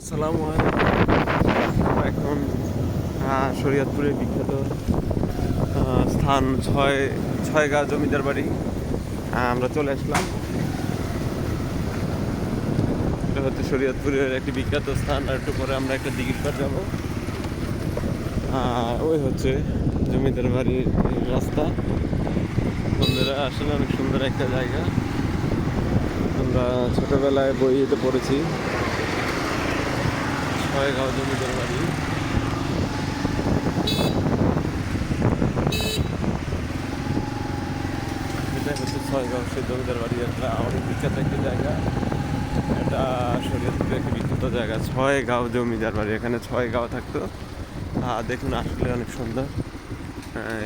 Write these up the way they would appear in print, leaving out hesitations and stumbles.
আসসালামু আলাইকুম। এখন শরীয়তপুরের বিখ্যাত স্থান ছয়গাঁ জমিদার বাড়ি আমরা চলে আসলাম। এটা হচ্ছে শরীয়তপুরের একটি বিখ্যাত স্থান। আর একটু পরে আমরা একটা দিঘির পাড় যাবো। ওই হচ্ছে জমিদার বাড়ির রাস্তা। বন্ধুরা, আসলে অনেক সুন্দর একটা জায়গা। আমরা ছোটবেলায় বইতে পড়েছি ছয়গাঁও জমিদার বাড়ি। এটা হচ্ছে ছয়গাঁও সেই জমিদার বাড়ি। একটা অনেক বিখ্যাত একটি জায়গা। এটা শরীয়তপুরের একটি বিখ্যাত জায়গা, ছয়গাঁও জমিদার বাড়ি। এখানে ছয়গাঁও থাকতো। দেখুন, আসলে অনেক সুন্দর।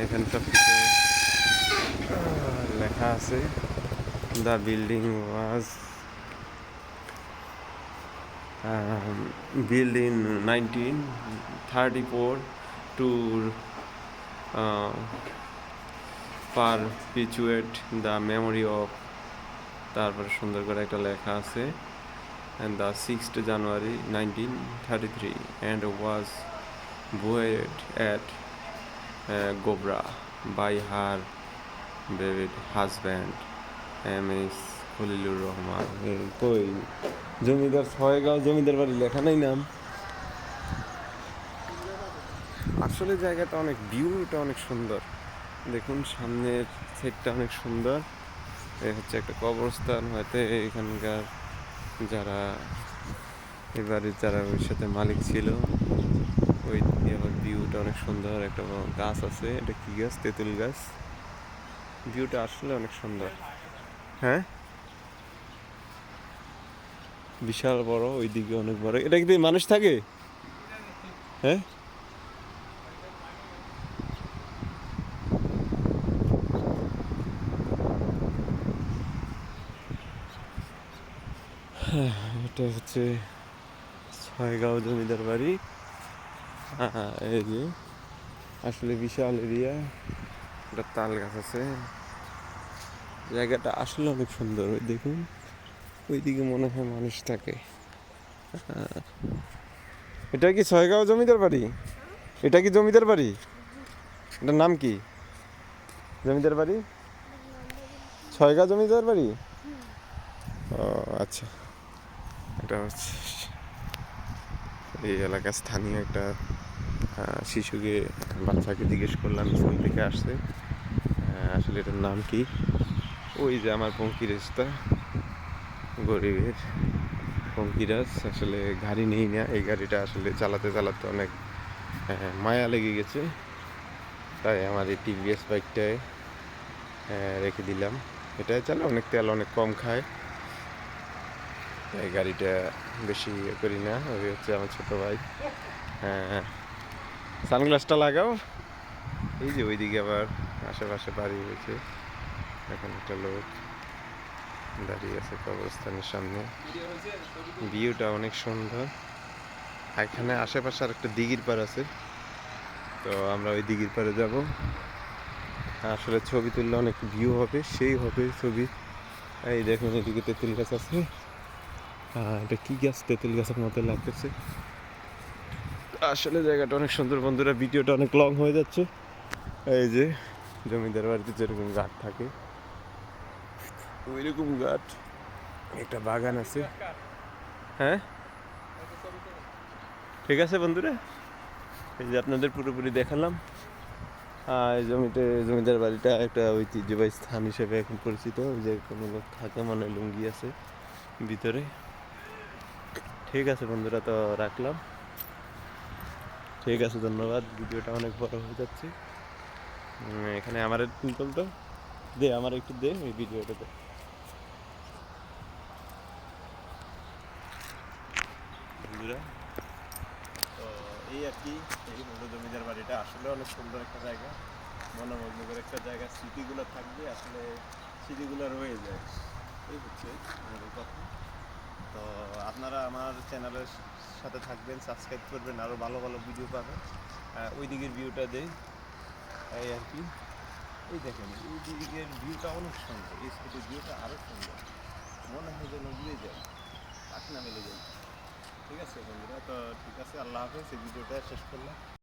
এখানে সব কিছু লেখা আছে। The building was built in 1934 to perpetuate the memory of, তারপরে সুন্দর করে একটা লেখা আছে, and the 6th January 1933 and was built at Gobra by her beloved husband M.S. Khalilur Rahman. কই জমিদার ছয়গাঁও জমিদার বাড়ি লেখা নাই নাম। আসলে জায়গাটা অনেক, ভিউটা অনেক সুন্দর। দেখুন, সামনের সাইডটা অনেক সুন্দর। এ হচ্ছে একটা কবরস্থান, হয়তো এখানকার যারা এবারে যারা ওই সাথে মালিক ছিল। ওই দিকে আবার ভিউটা অনেক সুন্দর। একটা গাছ আছে, এটা কি গাছ? তেঁতুল গাছ। ভিউটা আসলে অনেক সুন্দর। হ্যাঁ, বিশাল বড়। ওইদিকে অনেক বড়। এটা কি মানুষ থাকে? হ্যাঁ, এটা হচ্ছে ছয়গাঁও জমিদার বাড়ি। এই যে আসলে বিশাল এরিয়া। একটা তাল গাছ আছে। জায়গাটা আসলে অনেক সুন্দর। ওই দেখুন, ওইদিকে মনে হয় মানুষ থাকে। এটা কি ছয়গাঁও জমিদার বাড়ি? এটা কি জমিদার বাড়ি? এটার নাম কি? জমিদার বাড়ি ছয়গাঁও জমিদার বাড়ি। ও আচ্ছা। এটা হচ্ছে এই এলাকার স্থানীয় একটা শিশুকে, বাচ্চাকে জিজ্ঞেস করলাম, স্কুল থেকে আসছে, আসলে এটার নাম কি। ওই যে আমার পঙ্কিরাজটা, গরিবের পঙ্কিরাজ। আসলে গাড়ি নেই না, এই গাড়িটা আসলে চালাতে চালাতে অনেক মায়া লেগে গেছে, তাই আমার এই টিভিএস বাইকটায় রেখে দিলাম। এটাই চালা, অনেক তেল অনেক কম খায়, এই গাড়িটা বেশি করি না। ওই হচ্ছে আমার ছোটো ভাই। সানগ্লাসটা লাগাও। এই যে ওইদিকে আবার আশেপাশে বাড়ি হয়েছে। এখন একটা লোক দাঁড়িয়ে আছে কবরস্থানের সামনে। ভিউটা অনেক সুন্দর। এখানে আশেপাশে আর একটা দিঘির পাড় আছে, তো আমরা ওই দিঘির পাড়ে যাব। আসলে ছবি তুললে অনেক ভিউ হবে, সেই হবে ছবি। এই দেখুন, এদিকে তেঁতুল গাছ আছে। এটা কি গাছ? তেঁতুল গাছের মতো লাগতেছে। আসলে জায়গাটা অনেক সুন্দর। বন্ধুরা, ভিডিওটা অনেক লং হয়ে যাচ্ছে। এই যে জমিদার বাড়িতে যেরকম গাছ থাকে, ওই রকম গাছ। একটা বাগান আছে। হ্যাঁ, ঠিক আছে বন্ধুরা, এই যে আপনাদের পুরোপুরি দেখালাম। এই জমিদার বাড়িটা একটা ঐতিহ্যবাহী স্থান হিসেবে এখন পরিচিত। যে কোনো লোক থাকে, মনে লুঙ্গি আছে ভিতরে। ঠিক আছে বন্ধুরা, তো রাখলাম। ঠিক আছে, ধন্যবাদ। ভিডিওটা অনেক বড় হয়ে যাচ্ছে। এখানে আমার তো দে, আমার একটু দে এই ভিডিওটাতে। বন্ধুরা, তো এই আর কি, এই হলো জমিদার বাড়িটা। আসলে অনেক সুন্দর একটা জায়গা, মনোমুগ্ধকর একটা জায়গা। স্মৃতিগুলো থাকবে, আসলে স্মৃতিগুলো রয়ে যায়। এই হচ্ছে আমাদের কথা। তো আপনারা আমার চ্যানেলের সাথে থাকবেন, সাবস্ক্রাইব করবেন, আরও ভালো ভালো ভিডিও পাবেন। ওই দিকের ভিউটা দেই, এই আর কি। এই দেখেন, এই দিকের ভিউটা অনেক সুন্দর। এই সাইডের ভিউটা আরও সুন্দর। মনে হয় যেন উড়ে যায়, পাখনা মেলে যায়। ঠিক আছে বন্ধুরা, তো ঠিক আছে, আল্লাহ হাফেজ, এই ভিডিওটা শেষ করলাম।